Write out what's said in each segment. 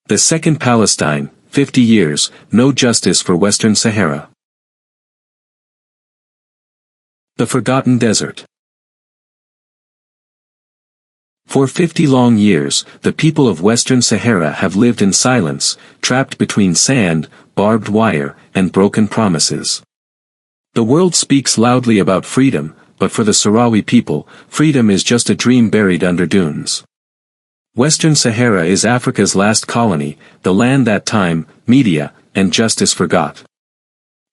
The Second Palestine, 50 years, no justice for Western Sahara. The Forgotten Desert. For 50 long years, the people of Western Sahara have lived in silence, trapped between sand, barbed wire, and broken promises. The world speaks loudly about freedom, but for the Sahrawi people, freedom is just a dream buried under dunes. Western Sahara is Africa's last colony, the land that time, media, and justice forgot.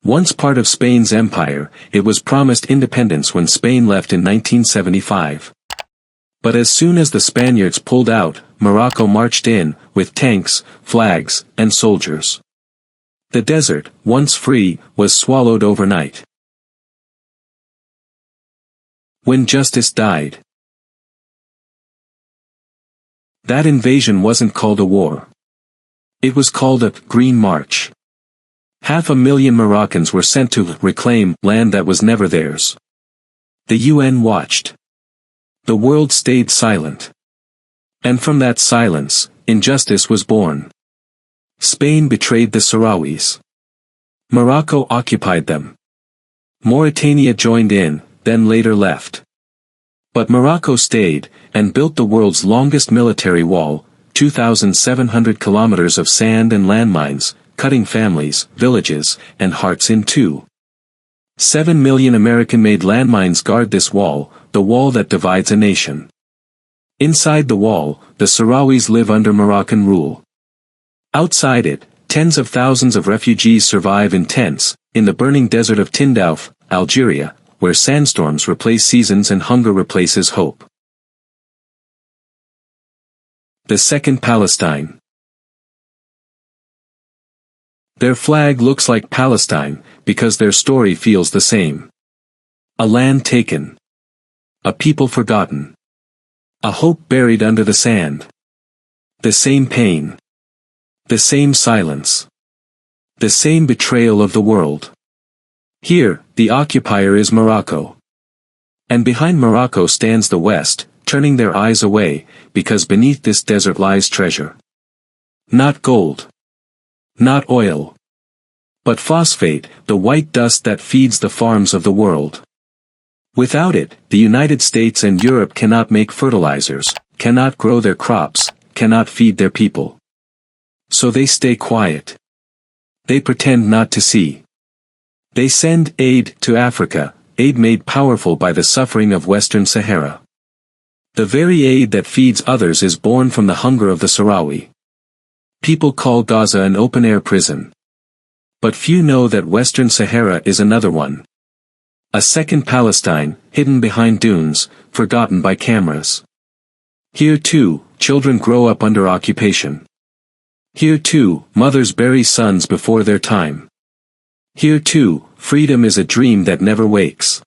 Once part of Spain's empire, it was promised independence when Spain left in 1975. But as soon as the Spaniards pulled out, Morocco marched in, with tanks, flags, and soldiers. The desert, once free, was swallowed overnight. When justice died. That invasion wasn't called a war. It was called a Green March. 500,000 Moroccans were sent to reclaim land that was never theirs. The UN watched. The world stayed silent. And from that silence, injustice was born. Spain betrayed the Sahrawis. Morocco occupied them. Mauritania joined in, then later left. But Morocco stayed, and built the world's longest military wall, 2,700 kilometers of sand and landmines, cutting families, villages, and hearts in two. 7 million American-made landmines guard this wall, the wall that divides a nation. Inside the wall, the Sahrawis live under Moroccan rule. Outside it, tens of thousands of refugees survive in tents, in the burning desert of Tindouf, Algeria, where sandstorms replace seasons and hunger replaces hope. The Second Palestine. Their flag looks like Palestine, because their story feels the same. A land taken. A people forgotten. A hope buried under the sand. The same pain. The same silence. The same betrayal of the world. Here, the occupier is Morocco. And behind Morocco stands the West, turning their eyes away, because beneath this desert lies treasure. Not gold. Not oil. But phosphate, the white dust that feeds the farms of the world. Without it, the United States and Europe cannot make fertilizers, cannot grow their crops, cannot feed their people. So they stay quiet. They pretend not to see. They send aid to Africa, aid made powerful by the suffering of Western Sahara. The very aid that feeds others is born from the hunger of the Sahrawi. People call Gaza an open-air prison. But few know that Western Sahara is another one. A second Palestine, hidden behind dunes, forgotten by cameras. Here too, children grow up under occupation. Here too, mothers bury sons before their time. Here too, freedom is a dream that never wakes.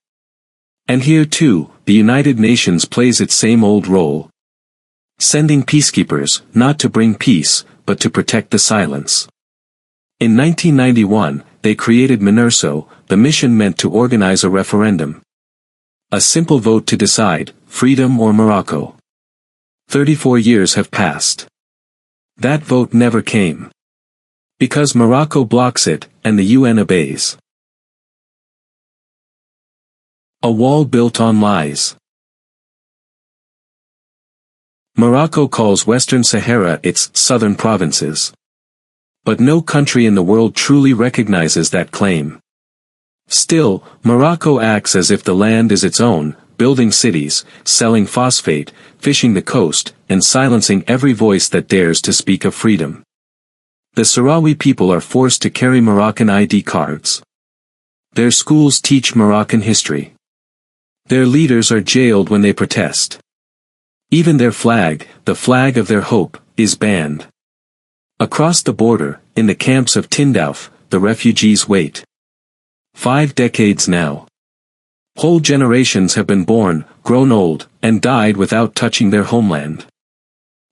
And here too, the United Nations plays its same old role. Sending peacekeepers, not to bring peace, but to protect the silence. In 1991, they created MINURSO, the mission meant to organize a referendum. A simple vote to decide, freedom or Morocco. 34 years have passed. That vote never came. Because Morocco blocks it, and the UN obeys. A wall built on lies. Morocco calls Western Sahara its southern provinces. But no country in the world truly recognizes that claim. Still, Morocco acts as if the land is its own, building cities, selling phosphate, fishing the coast, and silencing every voice that dares to speak of freedom. The Sahrawi people are forced to carry Moroccan ID cards. Their schools teach Moroccan history. Their leaders are jailed when they protest. Even their flag, the flag of their hope, is banned. Across the border, in the camps of Tindouf, the refugees wait. 5 decades now. Whole generations have been born, grown old, and died without touching their homeland.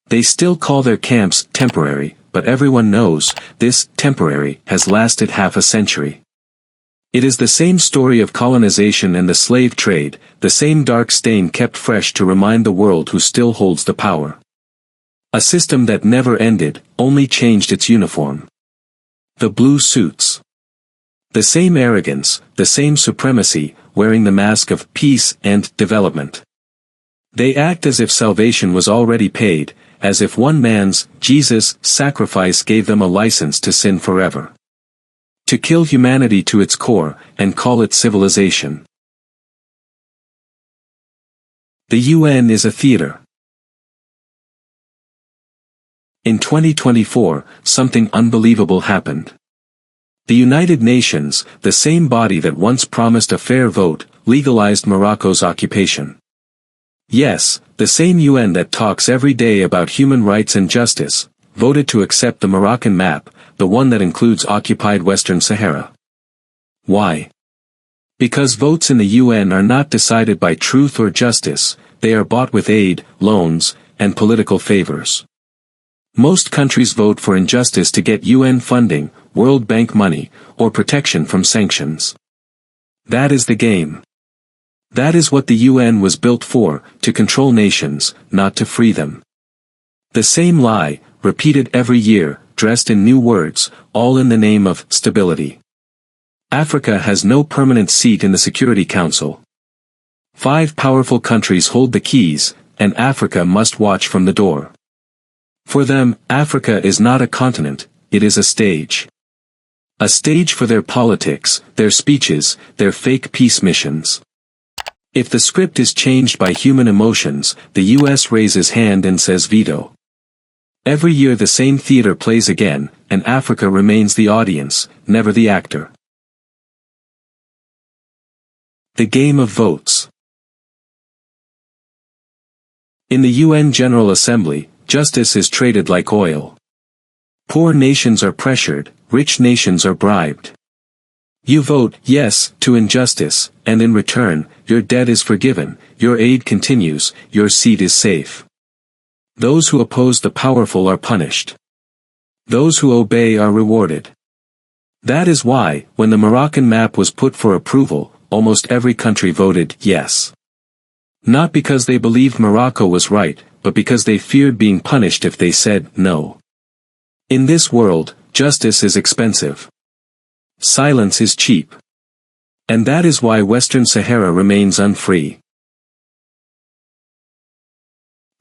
They still call their camps temporary, but everyone knows, this temporary has lasted half a century. It is the same story of colonization and the slave trade, the same dark stain kept fresh to remind the world who still holds the power. A system that never ended, only changed its uniform. The blue suits. The same arrogance, the same supremacy, wearing the mask of peace and development. They act as if salvation was already paid, as if one man's, Jesus' sacrifice gave them a license to sin forever. To kill humanity to its core, and call it civilization. The UN is a theater. In 2024, something unbelievable happened. The United Nations, the same body that once promised a fair vote, legalized Morocco's occupation. Yes, the same UN that talks every day about human rights and justice, voted to accept the Moroccan map, the one that includes occupied Western Sahara. Why? Because votes in the UN are not decided by truth or justice, they are bought with aid, loans, and political favors. Most countries vote for injustice to get UN funding, World Bank money, or protection from sanctions. That is the game. That is what the UN was built for, to control nations, not to free them. The same lie, repeated every year, dressed in new words, all in the name of stability. Africa has no permanent seat in the Security Council. 5 powerful countries hold the keys, and Africa must watch from the door. For them, Africa is not a continent, it is a stage. A stage for their politics, their speeches, their fake peace missions. If the script is changed by human emotions, the US raises hand and says veto. Every year the same theater plays again, and Africa remains the audience, never the actor. The game of votes. In the UN General Assembly, justice is traded like oil. Poor nations are pressured, rich nations are bribed. You vote yes to injustice, and in return, your debt is forgiven, your aid continues, your seat is safe. Those who oppose the powerful are punished. Those who obey are rewarded. That is why, when the Moroccan map was put for approval, almost every country voted yes. Not because they believed Morocco was right, but because they feared being punished if they said no. In this world, justice is expensive. Silence is cheap. And that is why Western Sahara remains unfree.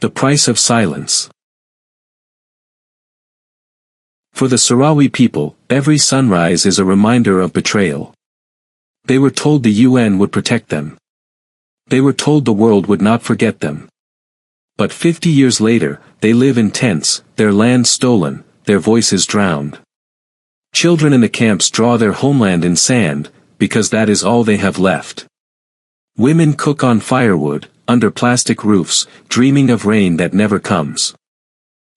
The price of silence. For the Sahrawi people, every sunrise is a reminder of betrayal. They were told the UN would protect them. They were told the world would not forget them. But 50 years later, they live in tents, their land stolen, their voices drowned. Children in the camps draw their homeland in sand, because that is all they have left. Women cook on firewood, under plastic roofs, dreaming of rain that never comes.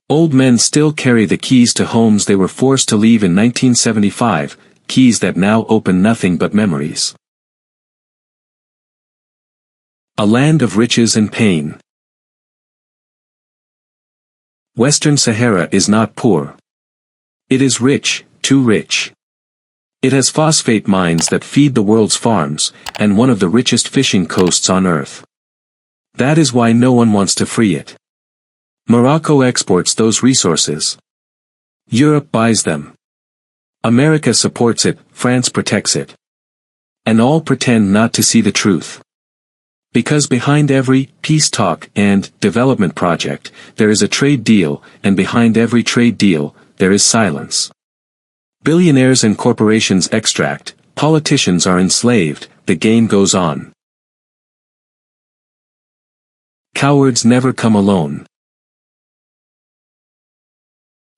Old men still carry the keys to homes they were forced to leave in 1975, keys that now open nothing but memories. A land of riches and pain. Western Sahara is not poor. It is rich, too rich. It has phosphate mines that feed the world's farms, and one of the richest fishing coasts on earth. That is why no one wants to free it. Morocco exports those resources. Europe buys them. America supports it, France protects it. And all pretend not to see the truth. Because behind every peace talk and development project, there is a trade deal, and behind every trade deal, there is silence. Billionaires and corporations extract, politicians are enslaved, the game goes on. Cowards never come alone.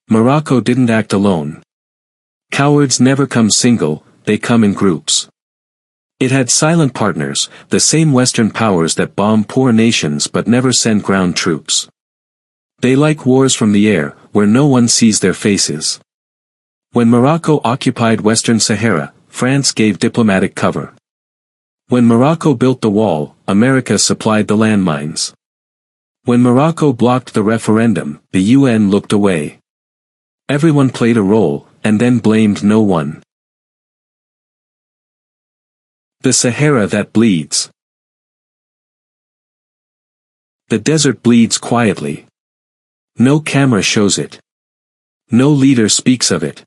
Morocco didn't act alone. Cowards never come single, they come in groups. It had silent partners, the same Western powers that bomb poor nations but never send ground troops. They like wars from the air, where no one sees their faces. When Morocco occupied Western Sahara, France gave diplomatic cover. When Morocco built the wall, America supplied the landmines. When Morocco blocked the referendum, the UN looked away. Everyone played a role, and then blamed no one. The Sahara that bleeds. The desert bleeds quietly. No camera shows it. No leader speaks of it.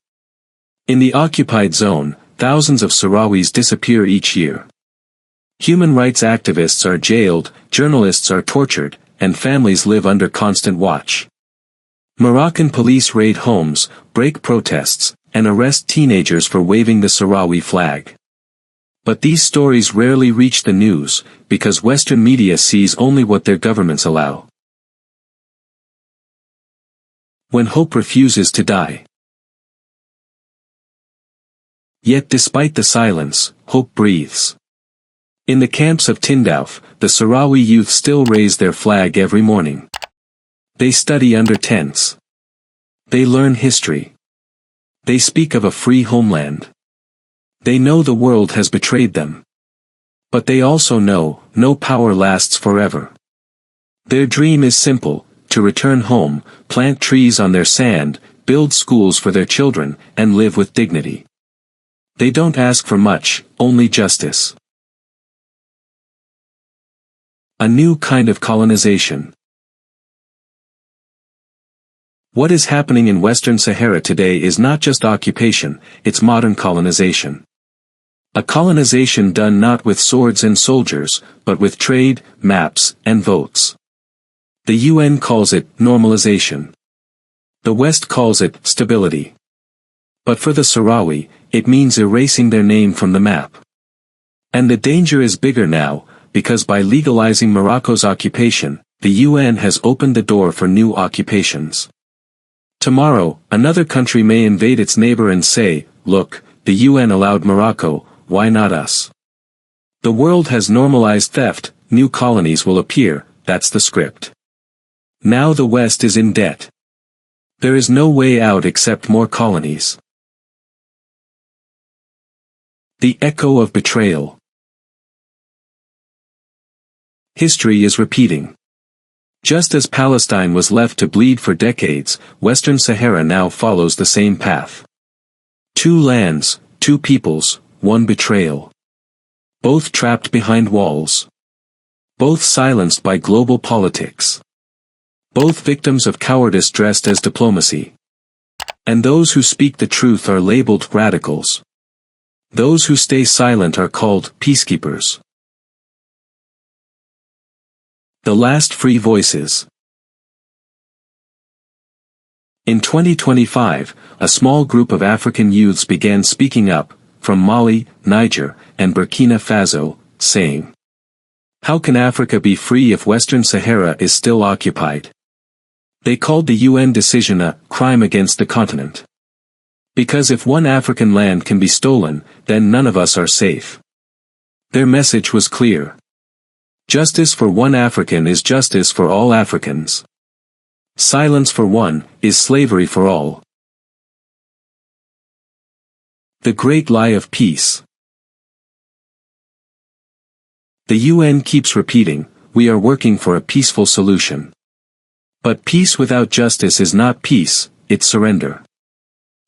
In the occupied zone, thousands of Sahrawis disappear each year. Human rights activists are jailed, journalists are tortured, and families live under constant watch. Moroccan police raid homes, break protests, and arrest teenagers for waving the Sahrawi flag. But these stories rarely reach the news, because Western media sees only what their governments allow. When hope refuses to die. Yet despite the silence, hope breathes. In the camps of Tindouf, the Sahrawi youth still raise their flag every morning. They study under tents. They learn history. They speak of a free homeland. They know the world has betrayed them. But they also know, no power lasts forever. Their dream is simple, to return home, plant trees on their sand, build schools for their children, and live with dignity. They don't ask for much, only justice. A new kind of colonization. What is happening in Western Sahara today is not just occupation, it's modern colonization. A colonization done not with swords and soldiers, but with trade, maps, and votes. The UN calls it normalization. The West calls it stability. But for the Sahrawi, it means erasing their name from the map. And the danger is bigger now, because by legalizing Morocco's occupation, the UN has opened the door for new occupations. Tomorrow, another country may invade its neighbor and say, look, the UN allowed Morocco, why not us? The world has normalized theft, new colonies will appear, that's the script. Now the West is in debt. There is no way out except more colonies. The echo of betrayal. History is repeating. Just as Palestine was left to bleed for decades, Western Sahara now follows the same path. Two lands, two peoples, one betrayal. Both trapped behind walls. Both silenced by global politics. Both victims of cowardice dressed as diplomacy. And those who speak the truth are labeled radicals. Those who stay silent are called peacekeepers. The last free voices. In 2025, a small group of African youths began speaking up, from Mali, Niger, and Burkina Faso, saying, "How can Africa be free if Western Sahara is still occupied?" They called the UN decision a crime against the continent. Because if one African land can be stolen, then none of us are safe. Their message was clear. Justice for one African is justice for all Africans. Silence for one is slavery for all. The Great Lie of Peace. The UN keeps repeating, we are working for a peaceful solution. But peace without justice is not peace, it's surrender.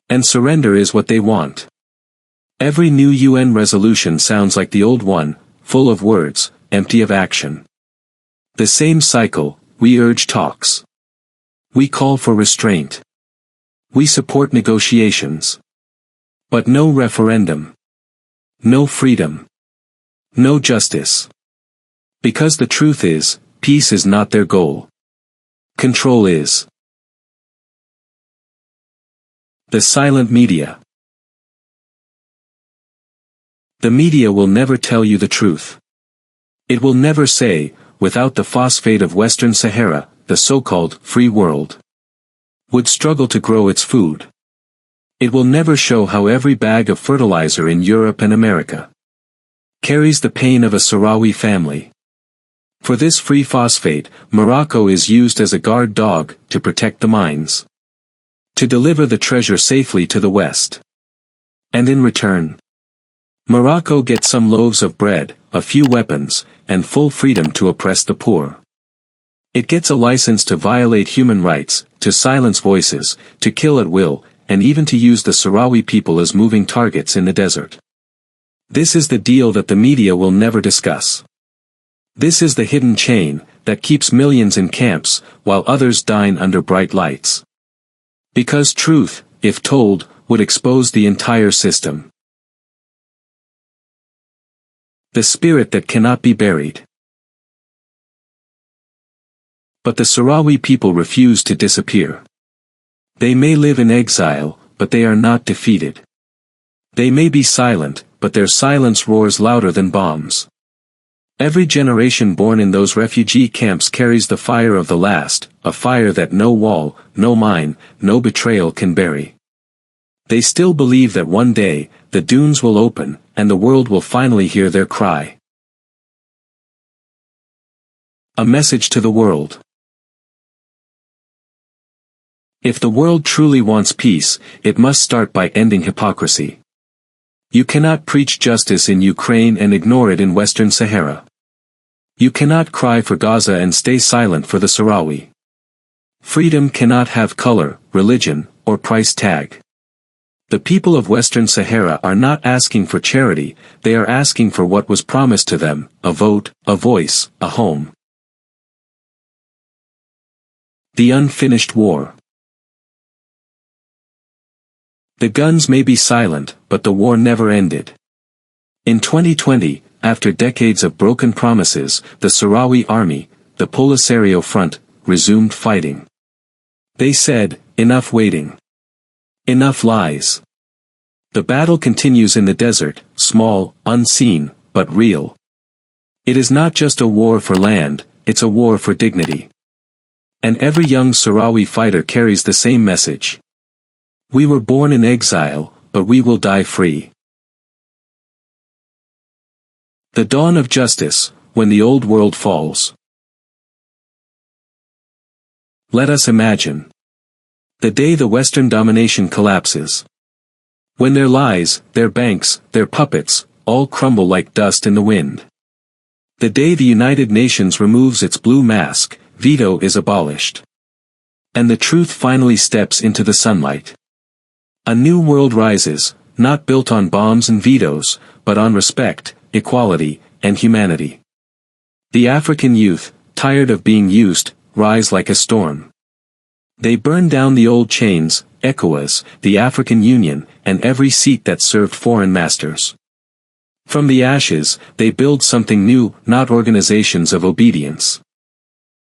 And surrender is what they want. Every new UN resolution sounds like the old one, full of words, empty of action. The same cycle, we urge talks. We call for restraint. We support negotiations. But no referendum. No freedom. No justice. Because the truth is, peace is not their goal. Control is. The silent media. The media will never tell you the truth. It will never say, without the phosphate of Western Sahara, the so-called free world would struggle to grow its food. It will never show how every bag of fertilizer in Europe and America carries the pain of a Sahrawi family. For this free phosphate, Morocco is used as a guard dog to protect the mines, to deliver the treasure safely to the West. And in return, Morocco gets some loaves of bread, a few weapons, and full freedom to oppress the poor. It gets a license to violate human rights, to silence voices, to kill at will, and even to use the Sahrawi people as moving targets in the desert. This is the deal that the media will never discuss. This is the hidden chain, that keeps millions in camps, while others dine under bright lights. Because truth, if told, would expose the entire system. The spirit that cannot be buried. But the Sahrawi people refuse to disappear. They may live in exile, but they are not defeated. They may be silent, but their silence roars louder than bombs. Every generation born in those refugee camps carries the fire of the last, a fire that no wall, no mine, no betrayal can bury. They still believe that one day, the dunes will open, and the world will finally hear their cry. A message to the world. If the world truly wants peace, it must start by ending hypocrisy. You cannot preach justice in Ukraine and ignore it in Western Sahara. You cannot cry for Gaza and stay silent for the Sahrawi. Freedom cannot have color, religion, or price tag. The people of Western Sahara are not asking for charity, they are asking for what was promised to them, a vote, a voice, a home. The unfinished war. The guns may be silent, but the war never ended. In 2020, after decades of broken promises, the Sahrawi army, the Polisario Front, resumed fighting. They said, enough waiting. Enough lies. The battle continues in the desert, small, unseen, but real. It is not just a war for land, it's a war for dignity. And every young Sahrawi fighter carries the same message. We were born in exile, but we will die free. The dawn of justice, when the old world falls. Let us imagine. The day the Western domination collapses. When their lies, their banks, their puppets, all crumble like dust in the wind. The day the United Nations removes its blue mask, veto is abolished. And the truth finally steps into the sunlight. A new world rises, not built on bombs and vetoes, but on respect, equality, and humanity. The African youth, tired of being used, rise like a storm. They burn down the old chains, ECOWAS, the African Union, and every seat that served foreign masters. From the ashes, they build something new, not organizations of obedience,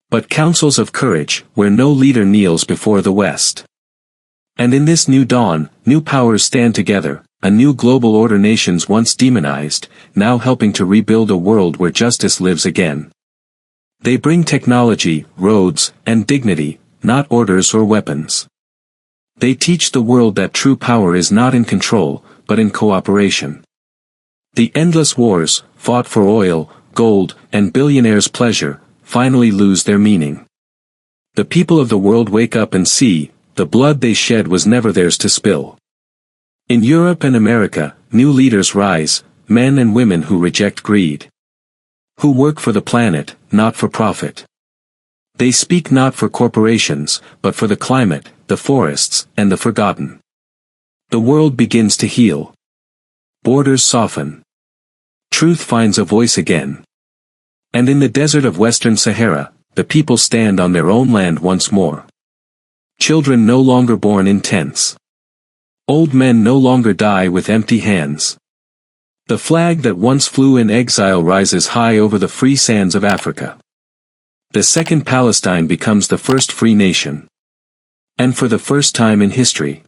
but councils of courage, where no leader kneels before the West. And in this new dawn, new powers stand together, a new global order, nations once demonized, now helping to rebuild a world where justice lives again. They bring technology, roads, and dignity, not orders or weapons. They teach the world that true power is not in control, but in cooperation. The endless wars, fought for oil, gold, and billionaires' pleasure, finally lose their meaning. The people of the world wake up and see, the blood they shed was never theirs to spill. In Europe and America, new leaders rise, men and women who reject greed. Who work for the planet, not for profit. They speak not for corporations, but for the climate, the forests, and the forgotten. The world begins to heal. Borders soften. Truth finds a voice again. And in the desert of Western Sahara, the people stand on their own land once more. Children no longer born in tents. Old men no longer die with empty hands. The flag that once flew in exile rises high over the free sands of Africa. The second Palestine becomes the first free nation. And for the first time in history,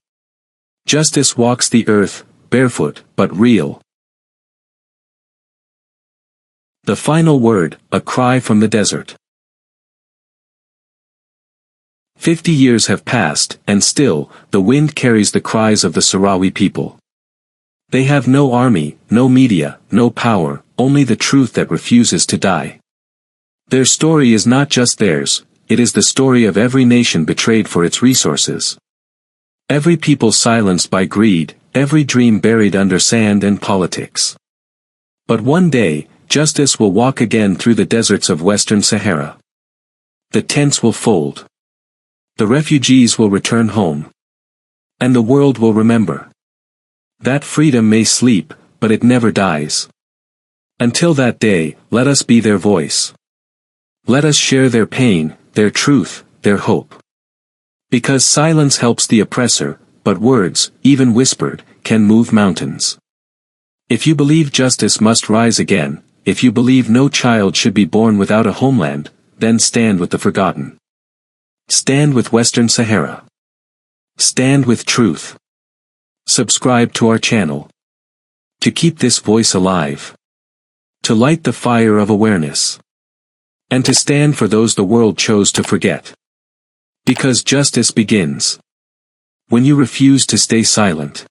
justice walks the earth, barefoot, but real. The final word, a cry from the desert. 50 years have passed, and still, the wind carries the cries of the Sahrawi people. They have no army, no media, no power, only the truth that refuses to die. Their story is not just theirs, it is the story of every nation betrayed for its resources. Every people silenced by greed, every dream buried under sand and politics. But one day, justice will walk again through the deserts of Western Sahara. The tents will fold. The refugees will return home. And the world will remember. That freedom may sleep, but it never dies. Until that day, let us be their voice. Let us share their pain, their truth, their hope. Because silence helps the oppressor, but words, even whispered, can move mountains. If you believe justice must rise again, if you believe no child should be born without a homeland, then stand with the forgotten. Stand with Western Sahara. Stand with truth. Subscribe to our channel. To keep this voice alive. To light the fire of awareness. And to stand for those the world chose to forget. Because justice begins when you refuse to stay silent.